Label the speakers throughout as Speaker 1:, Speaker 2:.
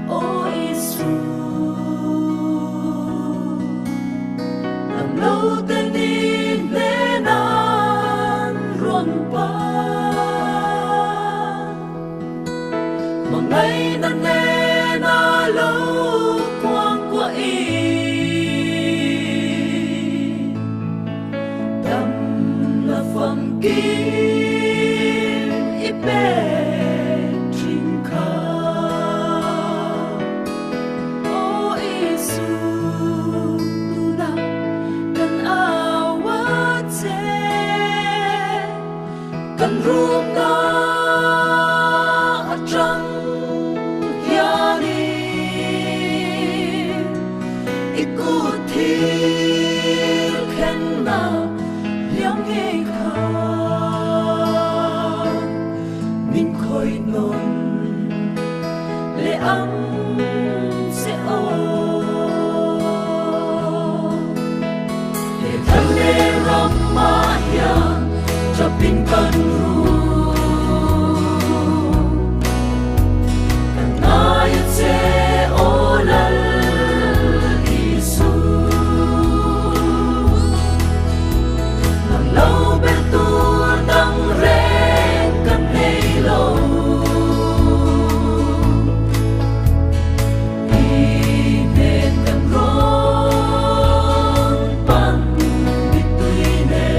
Speaker 1: ô Giêsu làm lâu tên đi lên an ruộng ba mà ngày nan nè na lâu quang của y đâm là phần kín ít bé trình khá ô Giêsu tu na cần awat se cần ruộng na trăng ya đi ikut thil khen na liang nghe kha mình khơi non lệ ấm sẽ ô để thân đê rong ma hiền cho bình cân ru cần ai sẽ ô lal Giêsu lâu bên tu đang rèn cần hay lâu đi nên cần rôn pan đi tươi nè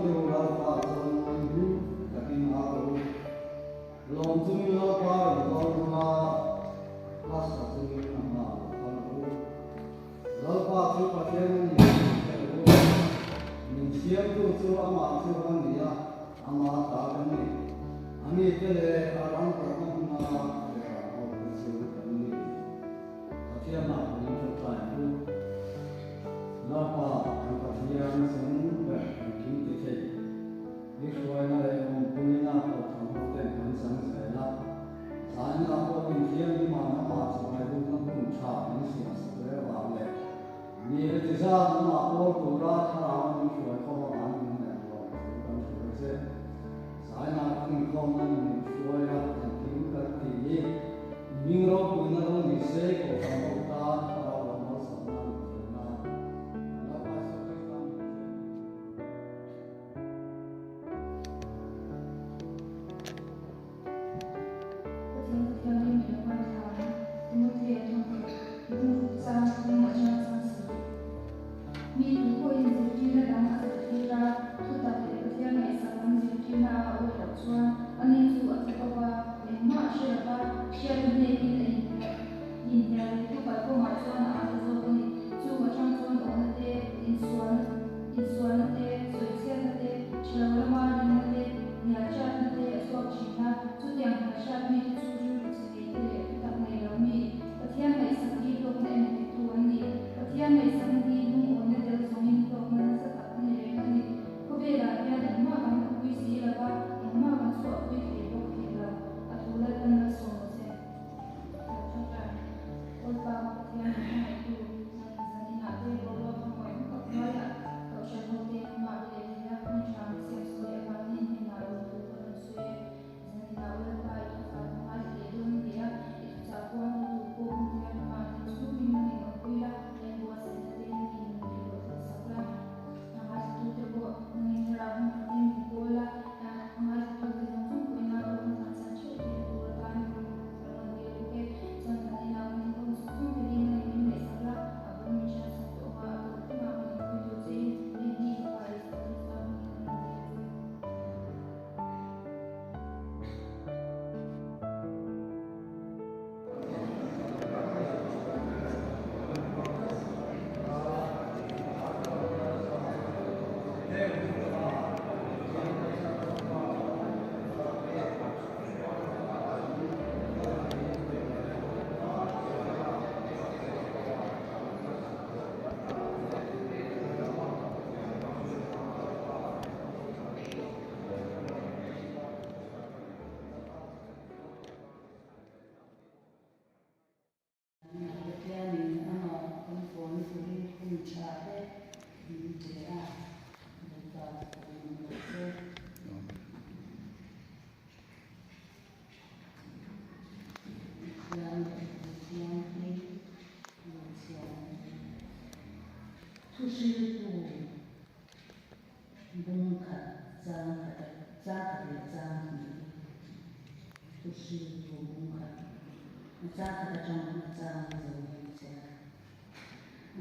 Speaker 2: tiêu la pa son du ta kin a ro lom tu mi la pa ro ma la sa tu mi na ma pa ro la pa tu pa ken ni ta ro ni siam tu chu ama chu han ni ya ama ta kan ni ami te le aram ka kan na le ka ho chu kan ni ta tia ma ni chu pa ni la pa an pa tia na sun ba kin te te ni shoi na le om puni na ko thang ho te kan sang sai la san na ko kin tia ni ma na ma chu mai du na kun cha ni si na sa le wa le ni le ti sa na ma ko tu ra tha ra ni shoi ko ma an ni na ko kan chu se sai na kun ko na ni shoi ra kan kin ka ti ni ni ro ku na ro ni se ko ka mo ta ra wa ma sa na ni na na pa sa ka ta ni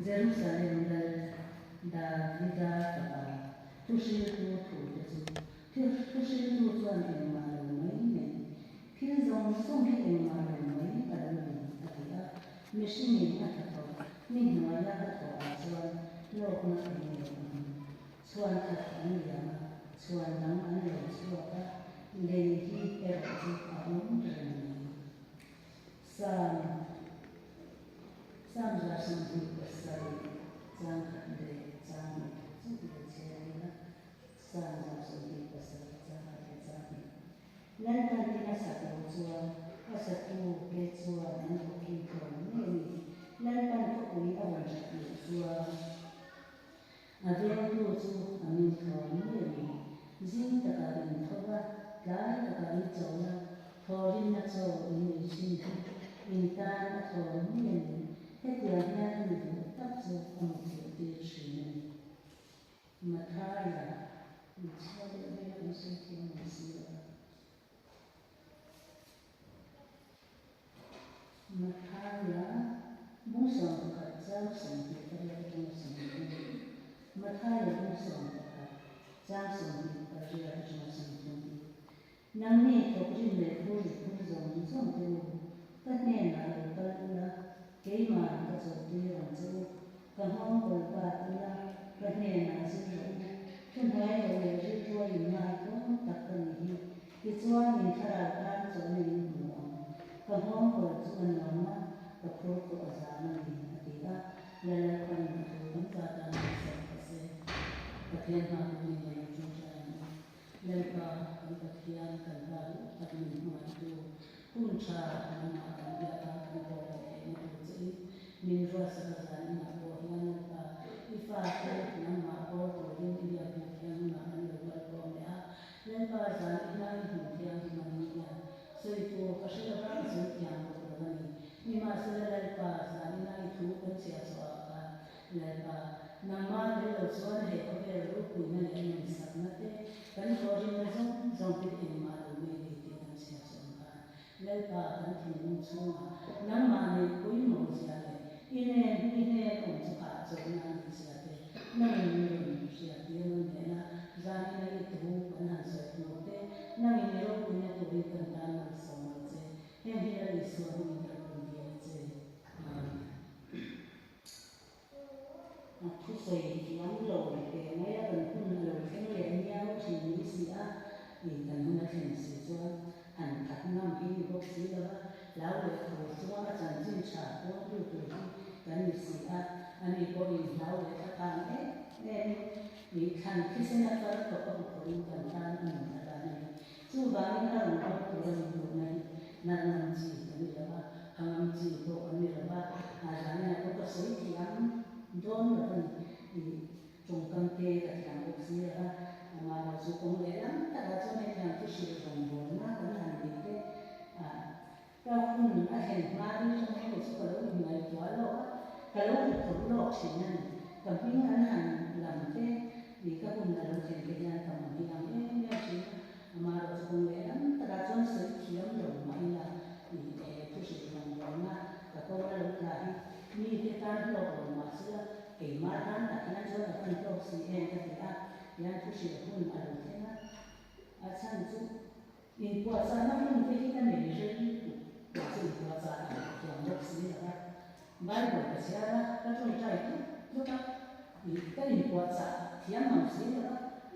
Speaker 3: Jerusalem da vida ta tu shi tu tu shi tu chuan in ma lo mai ne phin zong song hi in ma lo mai a lo ni a ti a mi shi ni a ta to ni no ya ka to a chuan lo na ni chuan ta ni ya ma chuan dang an lo chu ka le hi e ro ji a lo ren Sam ra sam hi pasai jang khat de jang chu de che na sam ra sam hi pasai jang khat de jang nan kan ti na sa to chua a sa tu pe chua nan ko ki ko ni nan kan ko ui a wan cha ni chua a de tu chu a min ko ni jing ta ka rin tho ba lai ta ka ri chau na tho rin na chau ni sin in ta na tho ni hết giờ ra thì tập cho một điều điều chỉnh mà thay là mình cho được đây là một sự kiện một sự mà thay là muốn sống được cả giáo sống thì phải là trong sống mà thay là muốn sống được cả trang sông đi và rửa cho mà sông đi nang ni thok rin le thu ri thu zong zong tu ka ne na lo ta la ke ma ka zo ti ran chu ka hong ko ba tu la ka ne na si ro ken hai lo le ri tu ai ma ko ta ka ni hi ki chuan ni thara ka zo ni mu ka hong ko chu an lo na ka pro ko a za na ni a ti a la la ka ni tu ban ta ta na sa ka se ka thian ha ni ni chu cha Lalpa kan pathian kan lalu tak minhuan tu punca nama kan biata kan boleh ini tu min rasa kerana nak boleh lalpa ifate nama boleh ini dia bukan nama luar boleh lalpa zaman ini bukan mana dia so itu kasih orang sebut yang boleh ni masa lalpa zaman ini tu kan siapa lalpa nama dia suara hebat dia rupu ini yang sangat kan kori macam zombie ini malu ini kita siapa lalpa kan tidak semua nama ni koi manusia ini pun suka jangan siapa nama ini siapa dia mana zaman itu kan sesuatu nama ini orang punya tu tentang semua yang dia disuruh kita punya thu xây lắm rồi thì mấy là cần phun rồi cái người nhau thì nghĩ gì á thì cần hôm nay thành sự cho hẳn thật năm khi có xí đó lão để khổ cho chẳng chuyên trả có được rồi cái gì gì á anh ấy có gì lão để các bạn ấy nên thì thành khi sinh ra có một cái cần tan mình là này chú bạn ấy là một cái người này làm gì cái gì đó làm gì có cái gì đó là này có cái số thì ăn don là phần trong công ty là làm việc gì đó mà là số công nghệ lắm ta đã cho nên làm cái sự đồng bộ nó cũng làm việc đấy cao hơn là hiện mà đi trong cái số cái lúc người quá lo cái lúc cũng lo chỉ nên cầm cái ngắn hàng làm cái vì các công là làm chuyện cái nhà cầm đi làm cái nhà chỉ mà là số công nghệ lắm ta đã cho sự chỉ lắm rồi mà là vì cái sự đồng bộ nó và câu là lúc lại ni cái ta lo mà xưa cái mà hắn là cái cho là phân tốt xí em cái gì á nhà thu sĩ cũng là được thế á sang chú in qua sa nó không thấy cái này rồi qua chú qua sa làm tốt xí là bài bộ cái xe đó cái trong trái lúc đó cái in qua sa thì ăn mắm xí là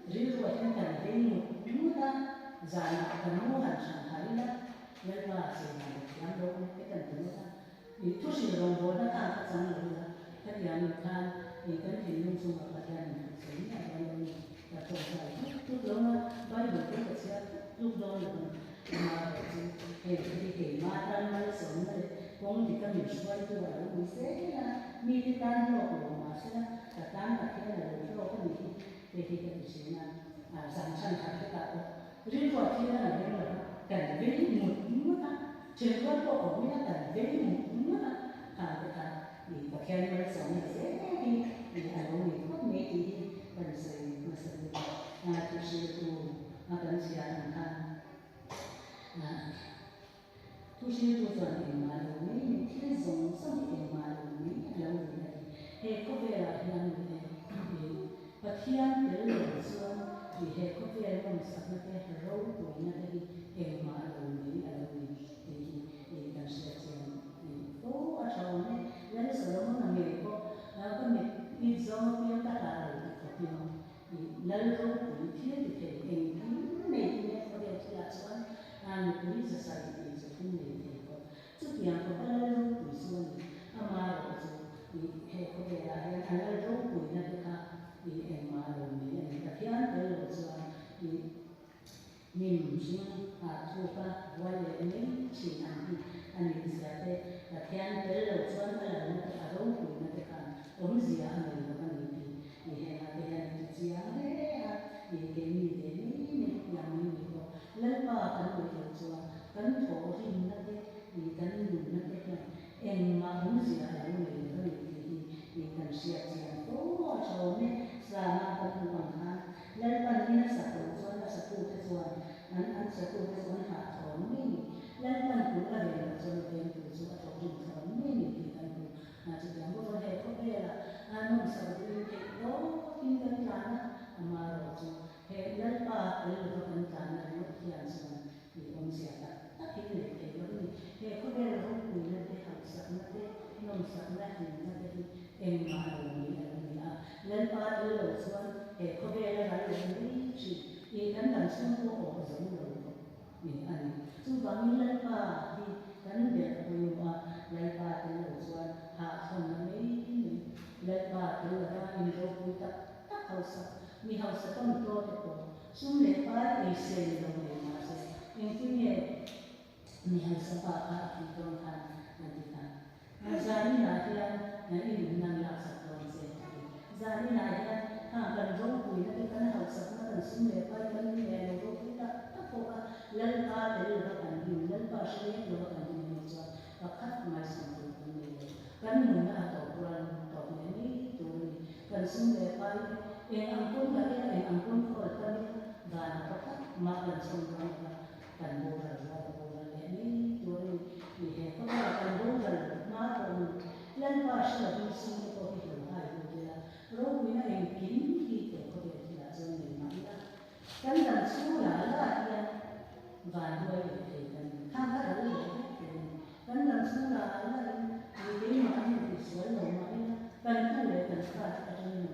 Speaker 3: rồi rồi cái cái này nó ta dài cái nó hẳn sang hải đó nên là sẽ làm làm tốt cái cần thứ đó thì thu sĩ đồng bộ nó ta phát triển là cái nhà mình ta thì cái chuyện nông sản của gia đình sống là bao nhiêu là trồng trọt lúc đó nó bao nhiêu cái vật chất lúc đó là mà thì mà ta mà sống này cũng thì cái mình xoay tu là nó sẽ là mi cái tan nó của mà sẽ là tan là cái là nó cái gì thì cái gì là sản sản phẩm cái tạo riêng vào khi là cái là cần với một nước á trường lớp của mình là cần với một nước á cái thì và khi mà sống thì sẽ thì anh cũng bị mất mấy thì cần sự mà sự thì sự tu cần sự ăn ăn tu sĩ tu toàn em mà rồi mấy thì giống sống em mà rồi mấy lâu rồi này hệ có vẻ là làm gì và khi anh tới rồi xưa thì hệ có vẻ là một sắc nó cái râu tuổi nó cái em mà rồi mấy lâu rồi thì cần sự có ở trong này là nó sẽ là một người có mình ít giống như các bạn rồi thì lâu lâu tuổi thì em này thì có thể là cho anh tuổi sẽ sai thì sẽ không để thì có chút tiền có lâu lâu tuổi xuân mà rồi thì hệ có thể là anh lâu lâu tuổi này thì em mà rồi mình là khi anh tới rồi xuân thì mình chỉ thu fa quay lại mấy chỉ anh sẽ là khi anh tới rồi xuân là nó là lâu tuổi này ông gì à người nó còn thì hệ là cái này chỉ là đấy thì cái gì đấy mình làm mình có lần ba cần phải làm cho cần thổ thì nó đấy thì cần đủ nó đấy em mà ông gì à người nó thì cần xịt xịt tốt cho nên là mà cần hoàn thành lần ba thì nó sẽ tốt cho nó sẽ tốt cho anh sẽ tốt cho anh hạ thổ mình lần ba cũng là để cho nóเป็นตัวช่วยcho chúng ta mình thì cần chỉ là một vấn đề có thể là nông sản thì đó kinh doanh là mà rồi hệ sia ta ta ki le ke lo ni he ko be ro ku na te ha sa na te nom sa na hi na te em ma lo ni a len pa lo lo chuan he ko be la ra lo ni chi e kan dan sum ko o zo lo ni ani chu ba mi len pa hi kan be ko yu a len pa te lo chuan ha thon na ni len pa te lo ra in ro ku ta ta ha sa mi ha sa ton to te ko sum le pa e se lo ni ma se en tin ye mi ha sa pa a ki ton kan na ti ta na za ni na hian na in nan la sa ton se za ni na hian ha kan ro ku na te kan ha sa na kan sum le pa kan ni le ro ku ta ta ko ka len pa te lo ra kan ni len pa se le lo kan ni ni cha ka khat mai sam tu ni kan nu na to kuran to ni tu ni kan sum le pa en ang kun ka en ang kun ko ta ni ga na ka khat ma kan sum ka kan bo ra ra bo ra le ni tu ni he ko ka kan bo ra ma ko len pa se la ni sum ko hi lo hai lo de la ro ku na en kin ki te ko de ti la zo ni ma la kan dan su la la ya ga no le ke kan ka ka ra le kan dan su la la ni de ma ni ti so lo ma ya kan tu le kan ka ta ni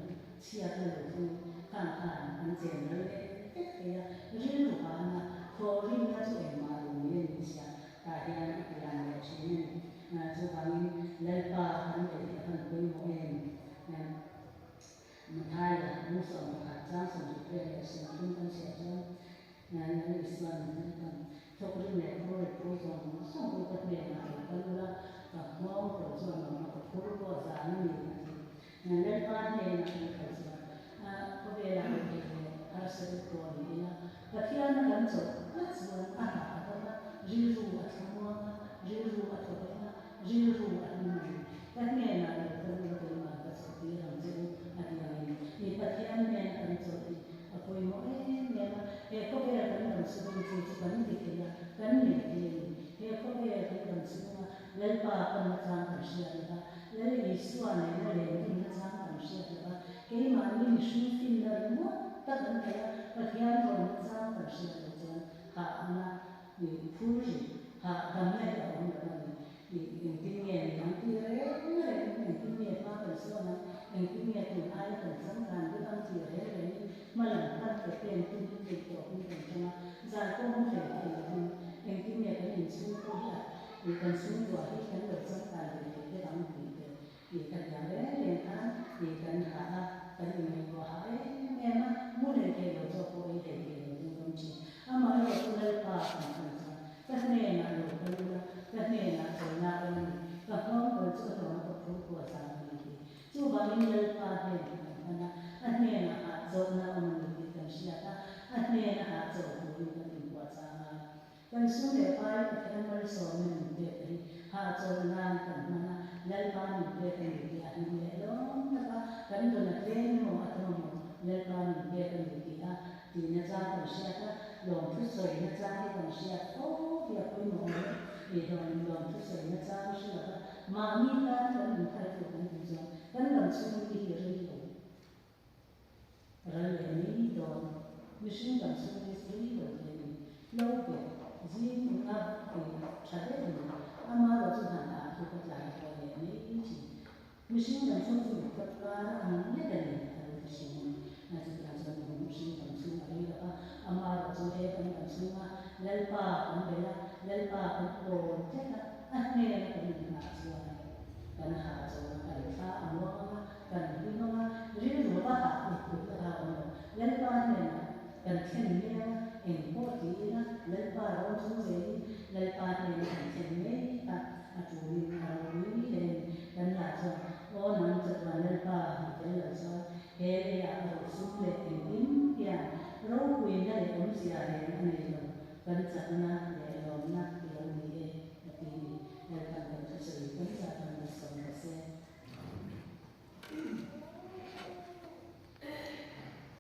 Speaker 3: chia ra lo tu kan kan an je le te ke ya ri lu ba na ko ri na zo e ma lo ni ni sia ta ya ni ya ni chi ni na zo ba ni le pa an de kan ko mo en mà thay là muốn sống một hạt trang sống một cái để sống chung con sẽ cho nhà những Islam những cái cho cái mẹ tôi là tôi rồi nó sống với cái mẹ mà cái là và máu của tôi mà nó có có giá nó nhiều nhà lên ban này là cái cái gì có về là cái sẽ có gì là và khi anh làm rồi rất là đó riêng ru ở trong mua riêng ru ở trong cái riêng ru ở trong này cái mẹ là cái mà cái sự kia làm gì ni pathian me kan choti apoi mo me he ko be kan dan su ni chu kan ni ke ya kan ni ke he ko be kan dan su na le pa kan na chang kan sia la le ni su ne le ni na chang kan sia la ke ma ni su fin la mo ta kan ka ya pathian ko na chang kan sia la chan ha na ni phu ri ha kan ne da on da ni tin ye ni kan ti re ni tin ye pa kan su na en tin ye tu ai kan sam kan bi am ti re re ni ma lan kan ke pen tin ti to ni kan chama za ko mo re ke en tin ye kan ni su ko ya ni kan su wa hi kan lo sam kan re ke am ti ke ni kan ya re le kan ni kan ha kan ni ko ha e ma mo re ke lo to ko i de ke lo ni chi ama lo ko le pa kan ka ne na lo ko la ka ne na so na ni ka ho ko so to ko ko sa chu ba min le pa he na ne na ha zo na on ni kan sia ta ne na ha zo ni kan ni kwa sa kan su le pa kan ma so ni de ri ha zo na kan na le pa ni de kan ni ya ni le lo na ka kan do na le ni mo atro mo le pa ni de kan ni ya ti na za kan sia ta lo tu so ni za ni kan sia o ya ko mo ni do ni lo tu so ni za ni sia ta ma mi ta kan ni ta ko ni zo kan làm sao đi hiểu được rồi là những đồ mình sinh làm sao đi xử lý được thì lâu về riêng chúng ta thì trả hết rồi ama là chúng ta đã thu được lại rồi là những gì mình sinh làm sao đi được là nhất là những cái gì mà chúng ta sẽ làm sinh làm sao ở đây là ama là chúng ta làm sao mà lấy pa cũng đồ chết là anh nghe là cái gì mà sao kan ha zo kan fa amwa kan bi ma ri ru ba ha ku ta ha on len pa ne kan chen ne en po ti na len pa ro chu ze len pa ne kan chen ne ta a chu ni ha ri le kan la zo o nan cha wa len pa ha te la zo he le ya ro su le en in ya ro ku in da le om sia le ne lo kan cha na le